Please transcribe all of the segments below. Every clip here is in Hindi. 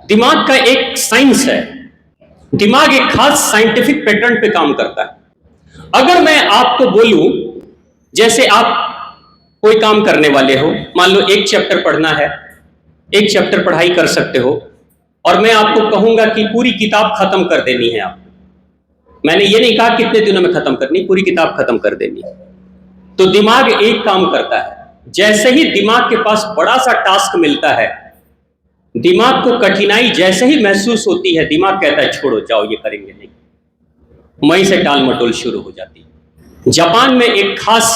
दिमाग का एक साइंस है। दिमाग एक खास साइंटिफिक पैटर्न पे काम करता है। अगर मैं आपको बोलूं, जैसे आप कोई काम करने वाले हो, मान लो एक चैप्टर पढ़ना है, एक चैप्टर पढ़ाई कर सकते हो, और मैं आपको कहूंगा कि पूरी किताब खत्म कर देनी है आपको। मैंने ये नहीं कहा कितने दिनों में खत्म करनी, पूरी किताब खत्म कर देनी है। तो दिमाग एक काम करता है, जैसे ही दिमाग के पास बड़ा सा टास्क मिलता है, दिमाग को कठिनाई जैसे ही महसूस होती है, दिमाग कहता है छोड़ो, जाओ, ये करेंगे नहीं। वहीं से टाल मटोल शुरू हो जाती है। जापान में एक खास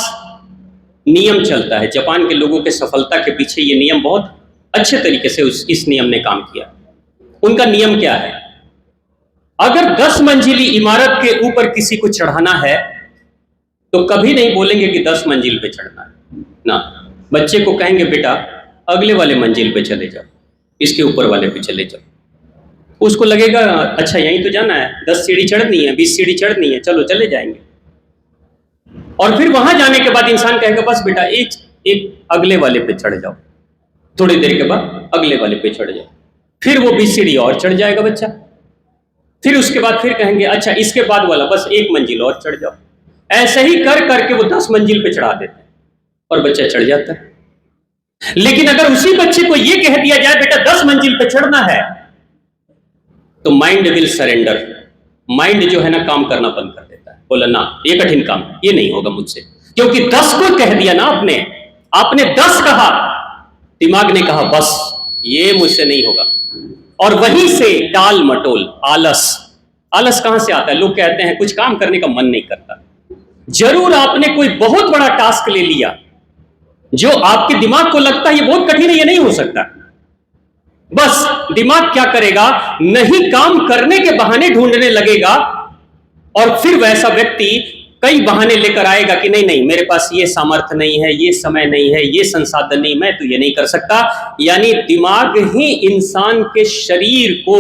नियम चलता है। जापान के लोगों के सफलता के पीछे ये नियम बहुत अच्छे तरीके से इस नियम ने काम किया। उनका नियम क्या है? अगर 10 मंजिली इमारत के ऊपर किसी को चढ़ाना है तो कभी नहीं बोलेंगे कि 10 मंजिल पे चढ़ना है ना। बच्चे को कहेंगे बेटा अगले वाले मंजिल पे चले जाओ, इसके ऊपर वाले पे चले जाओ। उसको लगेगा अच्छा यहीं तो जाना है, 10 सीढ़ी चढ़नी है, 20 सीढ़ी चढ़नी है, चलो चले जाएंगे। और फिर वहां जाने के बाद इंसान कहेगा बस बेटा एक अगले वाले पे चढ़ जाओ। थोड़ी देर के बाद अगले वाले पे चढ़ जाओ, फिर वो 20 सीढ़ी और चढ़ जाएगा बच्चा। फिर उसके बाद फिर कहेंगे अच्छा इसके बाद वाला बस 1 मंजिल और चढ़ जाओ। ऐसे ही कर करके वो 10 मंजिल पे चढ़ा देते हैं और बच्चा चढ़ जाता है। लेकिन अगर उसी बच्चे को ये कह दिया जाए बेटा 10 मंजिल पे चढ़ना है, तो माइंड विल सरेंडर। माइंड जो है ना काम करना बंद कर देता है, बोला ना ये कठिन काम, ये नहीं होगा मुझसे। क्योंकि 10 को कह दिया ना आपने 10 कहा, दिमाग ने कहा बस ये मुझसे नहीं होगा। और वहीं से टाल मटोल, आलस कहां से आता है? लोग कहते हैं कुछ काम करने का मन नहीं करता। जरूर आपने कोई बहुत बड़ा टास्क ले लिया जो आपके दिमाग को लगता है ये बहुत कठिन है, ये नहीं हो सकता। बस दिमाग क्या करेगा, नहीं काम करने के बहाने ढूंढने लगेगा, और फिर वैसा व्यक्ति कई बहाने लेकर आएगा कि नहीं मेरे पास ये सामर्थ्य नहीं है, ये समय नहीं है, ये संसाधन नहीं, मैं तो ये नहीं कर सकता। यानी दिमाग ही इंसान के शरीर को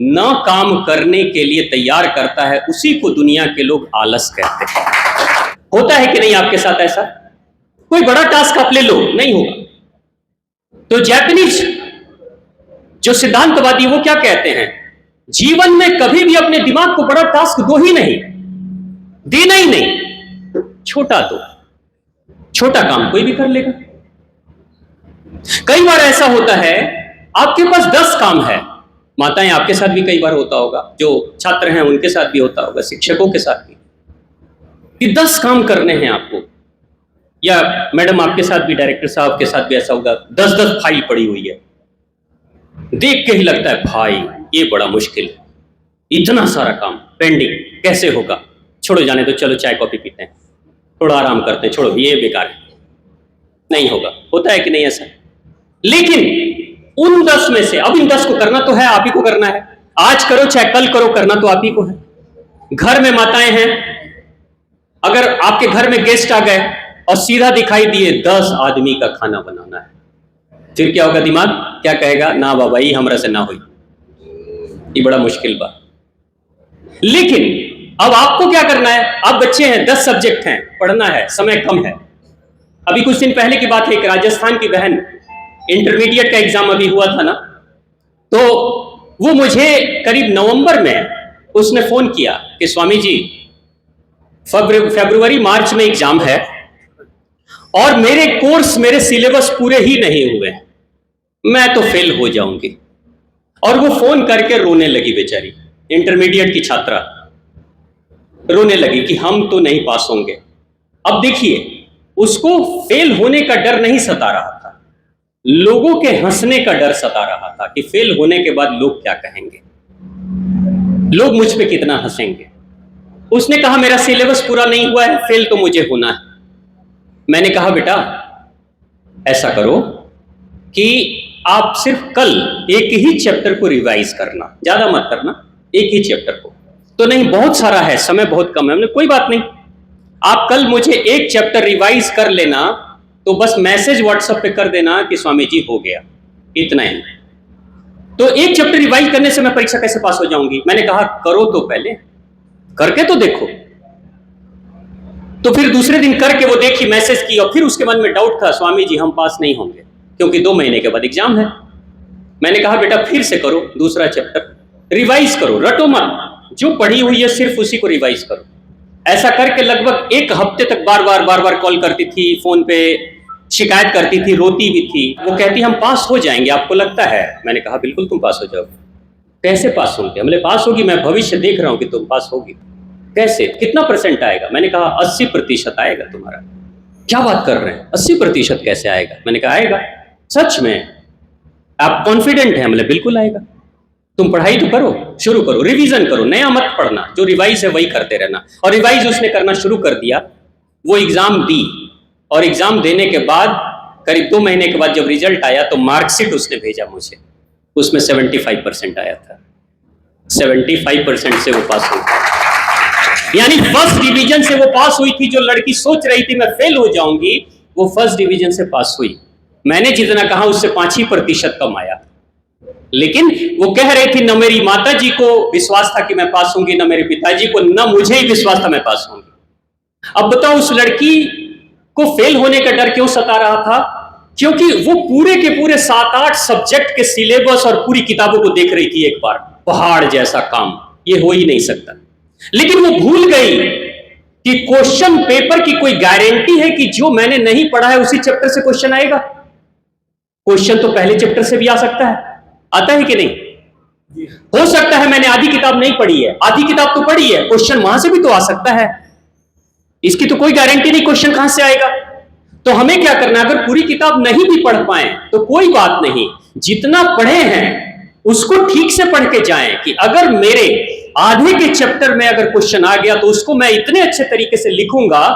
न काम करने के लिए तैयार करता है। उसी को दुनिया के लोग आलस कहते हैं। होता है कि नहीं आपके साथ ऐसा? कोई बड़ा टास्क आप ले लो, नहीं होगा। तो जापानीज जो सिद्धांतवादी वो क्या कहते हैं, जीवन में कभी भी अपने दिमाग को बड़ा टास्क दो ही नहीं, देना ही नहीं, छोटा दो। छोटा काम कोई भी कर लेगा। कई बार ऐसा होता है आपके पास 10 काम है। माताएं आपके साथ भी कई बार होता होगा, जो छात्र हैं उनके साथ भी होता होगा, शिक्षकों के साथ भी, कि 10 काम करने हैं आपको। या मैडम आपके साथ भी, डायरेक्टर साहब के साथ भी ऐसा होगा, 10-10 फाइल पड़ी हुई है। देख के ही लगता है भाई ये बड़ा मुश्किल है, इतना सारा काम पेंडिंग, कैसे होगा? छोड़ो जाने दो, चलो चाय कॉफी पीते हैं, थोड़ा आराम करते हैं, छोड़ो ये बेकार है, नहीं होगा। होता है कि नहीं ऐसा? लेकिन उन 10 में से, अब इन 10 को करना तो है, आप ही को करना है। आज करो चाहे कल करो, करना तो आप ही को है। घर में माताएं हैं, अगर आपके घर में गेस्ट आ गए और सीधा दिखाई दिए 10 आदमी का खाना बनाना है, फिर क्या होगा? दिमाग क्या कहेगा? ना बाबा ये हमरा से ना हुई, ये बड़ा मुश्किल बात। लेकिन अब आपको क्या करना है? आप बच्चे हैं, 10 सब्जेक्ट हैं, पढ़ना है, समय कम है। अभी कुछ दिन पहले की बात है, एक राजस्थान की बहन, इंटरमीडिएट का एग्जाम अभी हुआ था ना, तो वो मुझे करीब नवंबर में उसने फोन किया कि स्वामी जी फरवरी मार्च में एग्जाम है और मेरे कोर्स, मेरे सिलेबस पूरे ही नहीं हुए, मैं तो फेल हो जाऊंगी। और वो फोन करके रोने लगी बेचारी, इंटरमीडिएट की छात्रा रोने लगी कि हम तो नहीं पास होंगे। अब देखिए, उसको फेल होने का डर नहीं सता रहा था, लोगों के हंसने का डर सता रहा था कि फेल होने के बाद लोग क्या कहेंगे, लोग मुझ पे कितना हंसेंगे। उसने कहा मेरा सिलेबस पूरा नहीं हुआ है, फेल तो मुझे होना है। मैंने कहा बेटा ऐसा करो कि आप सिर्फ कल एक ही चैप्टर को रिवाइज करना, ज्यादा मत करना, एक ही चैप्टर को। तो नहीं बहुत सारा है, समय बहुत कम है। हमने कोई बात नहीं, आप कल मुझे एक चैप्टर रिवाइज कर लेना, तो बस मैसेज व्हाट्सएप पे कर देना कि स्वामी जी हो गया, इतना ही। तो एक चैप्टर रिवाइज करने से मैं परीक्षा कैसे पास हो जाऊंगी? मैंने कहा करो तो पहले, करके तो देखो। तो फिर दूसरे दिन करके वो देखी, मैसेज की, और फिर उसके मन में डाउट था स्वामी जी हम पास नहीं होंगे क्योंकि 2 महीने के बाद एग्जाम है। मैंने कहा बेटा फिर से करो दूसरा चैप्टर, रिवाइज करो, रटो मत, जो पढ़ी हुई है सिर्फ उसी को रिवाइज करो। ऐसा करके लगभग एक हफ्ते तक बार बार कॉल करती थी, फोन पे शिकायत करती थी, रोती भी थी। वो कहती हम पास हो जाएंगे, आपको लगता है? मैंने कहा बिल्कुल तुम पास हो जाओगे। कैसे पास होंगे? हमने पास होगी, मैं भविष्य देख रहा हूं कि तुम पास होगी। कैसे, कितना परसेंट आएगा? मैंने कहा 80% आएगा तुम्हारा। क्या बात कर रहे हैं, 80% कैसे आएगा? मैंने कहा आएगा। सच में? आप कॉन्फिडेंट हैं? हमने बिल्कुल आएगा। तुम पढ़ाई तो करो, शुरू करो, रिवीजन करो, नया मत पढ़ना, जो रिवाइज है वही करते रहना। और रिवाइज उसने करना शुरू कर दिया। वो एग्जाम दी और एग्जाम देने के बाद करीब 2 महीने के बाद जब रिजल्ट आया तो मार्कशीट उसने भेजा मुझे, उसमें 75% आया था। 75% से वो पास हुई, यानी फर्स्ट डिवीजन से वो पास हुई थी। जो लड़की सोच रही थी मैं फेल हो जाऊंगी, वो फर्स्ट डिवीजन से पास हुई। मैंने जितना कहा उससे 5 ही प्रतिशत कम आया, लेकिन वो कह रही थी न मेरी माता जी को विश्वास था कि मैं पास होंगी, न मेरे पिताजी को, न मुझे ही विश्वास था मैं पास होंगी। अब बताओ उस लड़की को फेल होने का डर क्यों सता रहा था? क्योंकि वो पूरे के पूरे 7-8 सब्जेक्ट के सिलेबस और पूरी किताबों को देख रही थी एक बार। पहाड़ जैसा काम, ये हो ही नहीं सकता। लेकिन वो भूल गई कि क्वेश्चन पेपर की कोई गारंटी है कि जो मैंने नहीं पढ़ा है उसी चैप्टर से क्वेश्चन आएगा? क्वेश्चन तो पहले चैप्टर से भी आ सकता है, आता है कि नहीं? हो सकता है मैंने आधी किताब नहीं पढ़ी है, आधी किताब तो पढ़ी है, क्वेश्चन वहां से भी तो आ सकता है। इसकी तो कोई गारंटी नहीं क्वेश्चन कहां से आएगा। तो हमें क्या करना है? अगर पूरी किताब नहीं भी पढ़ पाए तो कोई बात नहीं, जितना पढ़े हैं उसको ठीक से पढ़ के जाएं कि अगर मेरे आधे के चैप्टर में अगर क्वेश्चन आ गया तो उसको मैं इतने अच्छे तरीके से लिखूंगा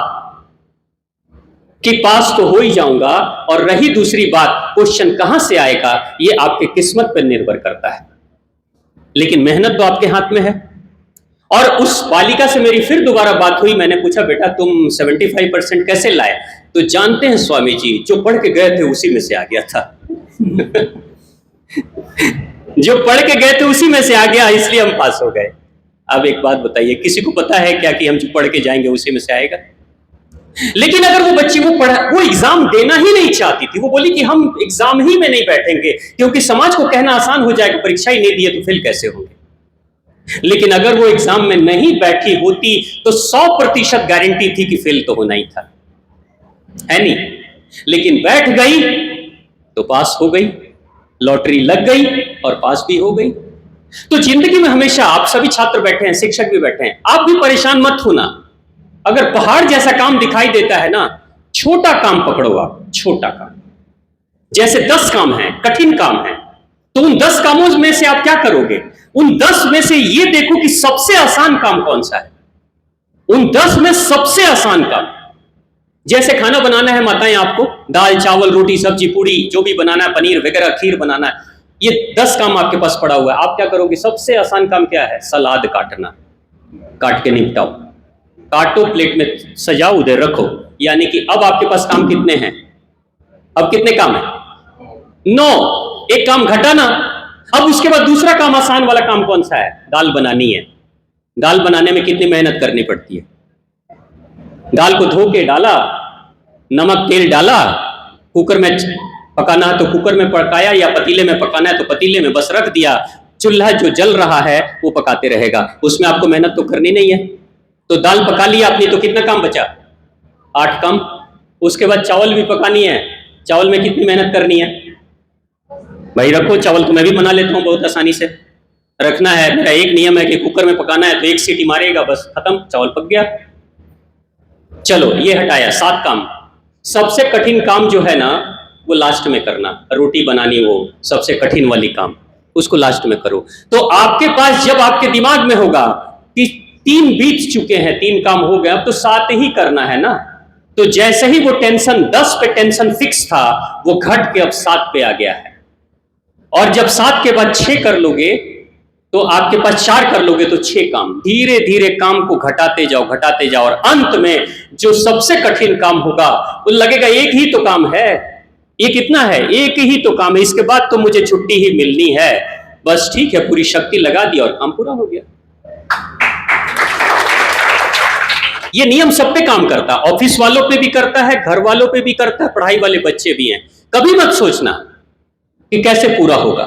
कि पास तो हो ही जाऊंगा। और रही दूसरी बात, क्वेश्चन कहां से आएगा ये आपके किस्मत पर निर्भर करता है, लेकिन मेहनत तो आपके हाथ में है। और उस बालिका से मेरी फिर दोबारा बात हुई। मैंने पूछा बेटा तुम 75% कैसे लाए? तो जानते हैं स्वामी जी, जो पढ़ के गए थे उसी में से आ गया था। जो पढ़ के गए थे उसी में से आ गया, इसलिए हम पास हो गए। अब एक बात बताइए, किसी को पता है क्या कि हम जो पढ़ के जाएंगे उसी में से आएगा? लेकिन अगर वो बच्ची वो एग्जाम देना ही नहीं चाहती थी, वो बोली कि हम एग्जाम ही में नहीं बैठेंगे क्योंकि समाज को कहना आसान हो जाएगा, परीक्षा ही नहीं दी है तो फेल कैसे होंगे। लेकिन अगर वो एग्जाम में नहीं बैठी होती तो 100% गारंटी थी कि फेल तो होना ही था, है नहीं? लेकिन बैठ गई तो पास हो गई, लॉटरी लग गई और पास भी हो गई। तो जिंदगी में हमेशा, आप सभी छात्र बैठे हैं, शिक्षक भी बैठे हैं, आप भी परेशान मत होना। अगर पहाड़ जैसा काम दिखाई देता है ना, छोटा काम पकड़ो आप, छोटा काम। जैसे 10 काम है, कठिन काम है, तो उन 10 कामों में से आप क्या करोगे? उन 10 में से ये देखो कि सबसे आसान काम कौन सा है। उन 10 में सबसे आसान काम, जैसे खाना बनाना है माताएं आपको, दाल चावल रोटी सब्जी पूरी जो भी बनाना है, पनीर वगैरह खीर बनाना है, ये 10 काम आपके पास पड़ा हुआ है। आप क्या करोगे? सबसे आसान काम क्या है? सलाद काटना, काट के निपटाओ, काटो, प्लेट में सजाओ, उधर रखो। यानी कि अब आपके पास काम कितने हैं? अब कितने काम है? 9। एक काम घटाना। अब उसके बाद दूसरा काम, आसान वाला काम कौन सा है? दाल बनानी है। दाल बनाने में कितनी मेहनत करनी पड़ती है? दाल को धो के डाला, नमक तेल डाला, कुकर में पकाना है तो कुकर में पकाया, या पतीले में पकाना है तो पतीले में बस रख दिया। चूल्हा जो जल रहा है वो पकाते रहेगा, उसमें आपको मेहनत तो करनी नहीं है। तो दाल पका लिया आपने तो कितना काम बचा? 8 काम। उसके बाद चावल भी पकानी है, चावल में कितनी मेहनत करनी है? भाई रखो, चावल तो मैं भी बना लेता हूं बहुत आसानी से। रखना है, मेरा एक नियम है कि कुकर में पकाना है तो 1 सीटी मारेगा, बस खत्म, चावल पक गया। चलो ये हटाया, 7 काम। सबसे कठिन काम जो है ना वो लास्ट में करना, रोटी बनानी, वो सबसे कठिन वाली काम, उसको लास्ट में करो। तो आपके पास जब आपके दिमाग में होगा कि 3 बीत चुके हैं, 3 काम हो गए, अब तो 7 ही करना है ना, तो जैसे ही वो टेंशन 10 पे टेंशन फिक्स था, वो घट के अब 7 पे आ गया है। और जब 7 के बाद 6 कर लोगे तो आपके पास 4 कर लोगे तो 6 काम। धीरे धीरे काम को घटाते जाओ, घटाते जाओ, और अंत में जो सबसे कठिन काम होगा वो लगेगा एक ही तो काम है, ये कितना है? एक ही तो काम है, इसके बाद तो मुझे छुट्टी ही मिलनी है, बस ठीक है, पूरी शक्ति लगा दी और काम पूरा हो गया। ये नियम सब पे काम करता है, ऑफिस वालों पे भी करता है, घर वालों पे भी करता है, पढ़ाई वाले बच्चे भी हैं। कभी मत सोचना कि कैसे पूरा होगा,